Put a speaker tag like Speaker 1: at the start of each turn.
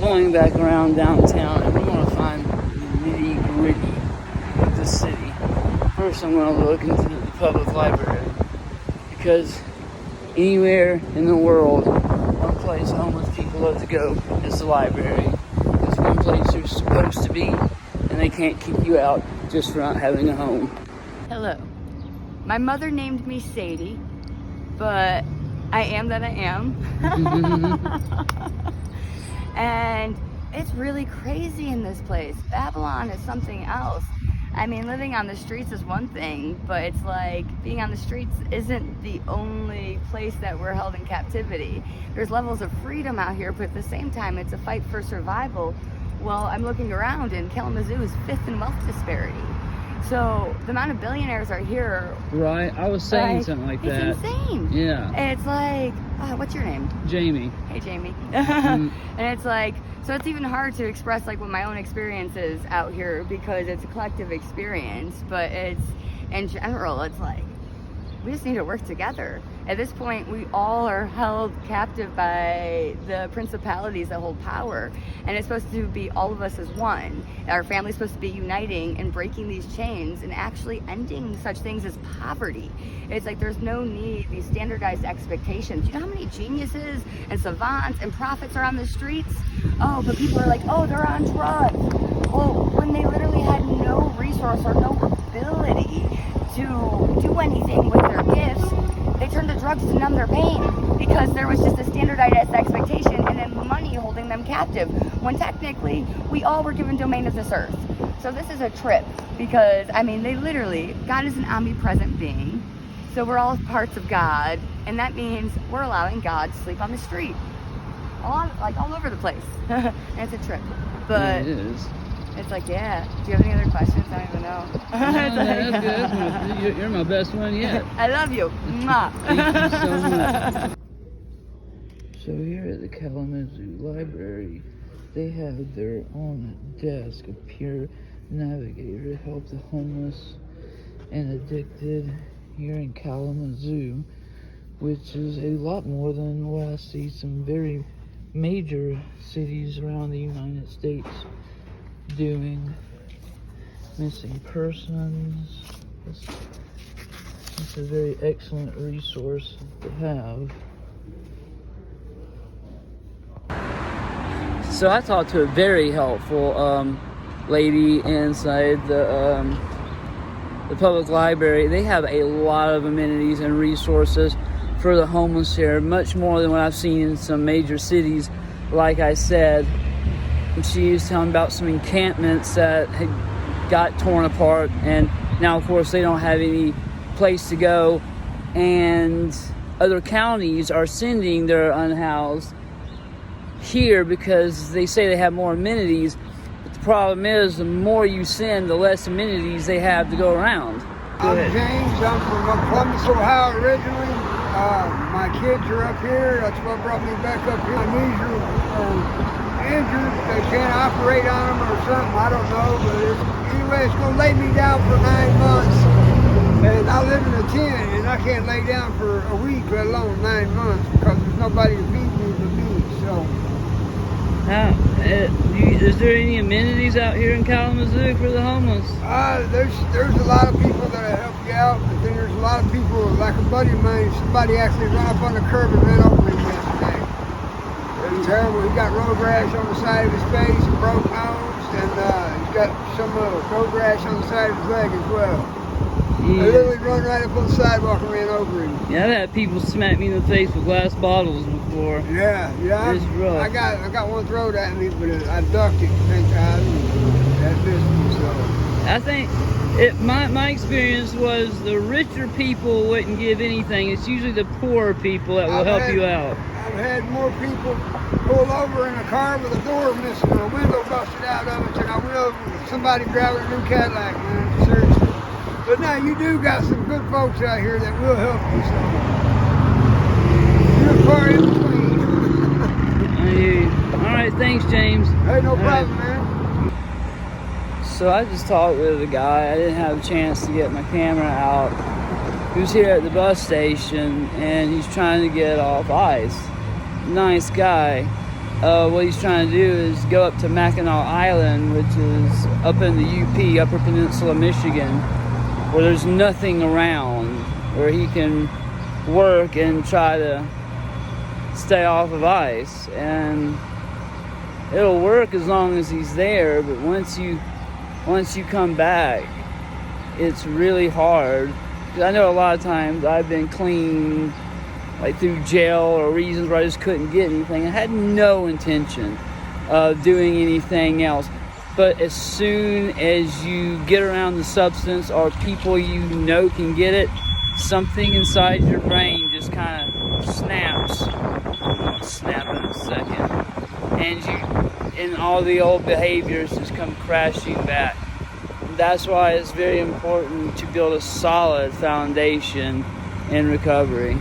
Speaker 1: going back around downtown, and we're going to find the nitty-gritty of the city. First, I'm going to look into the public library, because anywhere in the world, one place homeless people love to go is the library. It's one place you're supposed to be, and they can't kick you out just for not having a home.
Speaker 2: Hello. My mother named me Sadie, but I am that I am. And it's really crazy in this place. Babylon is something else. I mean, living on the streets is one thing, but it's like being on the streets isn't the only place that we're held in captivity. There's levels of freedom out here, but at the same time, it's a fight for survival. Well, I'm looking around, and Kalamazoo is 5th in wealth disparity. So the amount of billionaires are here.
Speaker 1: Right, I was saying something like that.
Speaker 2: It's insane.
Speaker 1: Yeah.
Speaker 2: And it's like, what's your name?
Speaker 1: Jamie.
Speaker 2: Hey, Jamie. And it's like, so it's even hard to express like what my own experience is out here, because it's a collective experience, but it's, in general, it's like, we just need to work together. At this point, we all are held captive by the principalities that hold power. And it's supposed to be all of us as one. Our family's supposed to be uniting and breaking these chains and actually ending such things as poverty. It's like there's no need, these standardized expectations. You know how many geniuses and savants and prophets are on the streets? Oh, but people are like, oh, they're on drugs. Well, when they literally had no resource or no ability to do anything with their gifts, they turned to drugs to numb their pain, because there was just a standardized expectation and then money holding them captive, when technically we all were given domain of this earth. So this is a trip, because I mean, they literally, God is an omnipresent being, so we're all parts of God, and that means we're allowing God to sleep on the street, all over the place. And it's a trip, but
Speaker 1: it is.
Speaker 2: It's like, yeah. Do you have any other questions? I don't even know.
Speaker 1: No, that's good. You're my best one yet.
Speaker 2: I love you. Mwah.
Speaker 1: Thank you so much. So here at the Kalamazoo Library, they have their own desk, a peer navigator to help the homeless and addicted here in Kalamazoo, which is a lot more than what I see some very major cities around the United States doing. Missing persons. It's a very excellent resource to have. So I talked to a very helpful lady inside the public library. They have a lot of amenities and resources for the homeless here, much more than what I've seen in some major cities, like I said. And she was telling about some encampments that had got torn apart, and now of course they don't have any place to go, and other counties are sending their unhoused here because they say they have more amenities. But the problem is, the more you send, the less amenities they have to go around.
Speaker 3: I'm James. I'm from Columbus, Ohio originally. My kids are up here. That's what brought me back up here. My knees are injured. They can't operate on them or something. I don't know. But anyway, it's going to lay me down for 9 months. And I live in a tent, and I can't lay down for a week, let alone 9 months, because there's nobody to feed me but me. So.
Speaker 1: Is there any amenities out here in Kalamazoo for the homeless?
Speaker 3: There's a lot of people that'll help you out, but then there's a lot of people, like a buddy of mine, somebody actually ran up on the curb and ran over him yesterday. It was terrible. He got road rash on the side of his face, a broke nose, and he's got some road rash on the side of his leg as well.
Speaker 1: Yeah.
Speaker 3: I literally run right up on the sidewalk and ran over him.
Speaker 1: Yeah, I've had people smack me in the face with glass bottles before.
Speaker 3: Yeah.
Speaker 1: It's rough.
Speaker 3: I got one thrown at me, but I ducked it, thank God. That missed me, so.
Speaker 1: I think my experience was the richer people wouldn't give anything. It's usually the poorer people that will help you out.
Speaker 3: I've had more people pull over in a car with a door missing or a window busted out of it than I will with somebody driving a new Cadillac, man. Seriously. But now you do got some good folks out here that will help you, so you're far in between.
Speaker 1: I hear you. All right, thanks, James.
Speaker 3: Hey, no problem, man.
Speaker 1: So I just talked with a guy. I didn't have a chance to get my camera out. He was here at the bus station, and he's trying to get off ice. Nice guy. what he's trying to do is go up to Mackinac Island, which is up in the UP, Upper Peninsula, Michigan, where there's nothing around, where he can work and try to stay off of ice. And it'll work as long as he's there, but once you come back, it's really hard. 'Cause I know a lot of times I've been clean, like through jail or reasons where I just couldn't get anything. I had no intention of doing anything else. But as soon as you get around the substance or people you know can get it, something inside your brain just kind of snaps. I'll snap in a second. And all the old behaviors just come crashing back. That's why it's very important to build a solid foundation in recovery.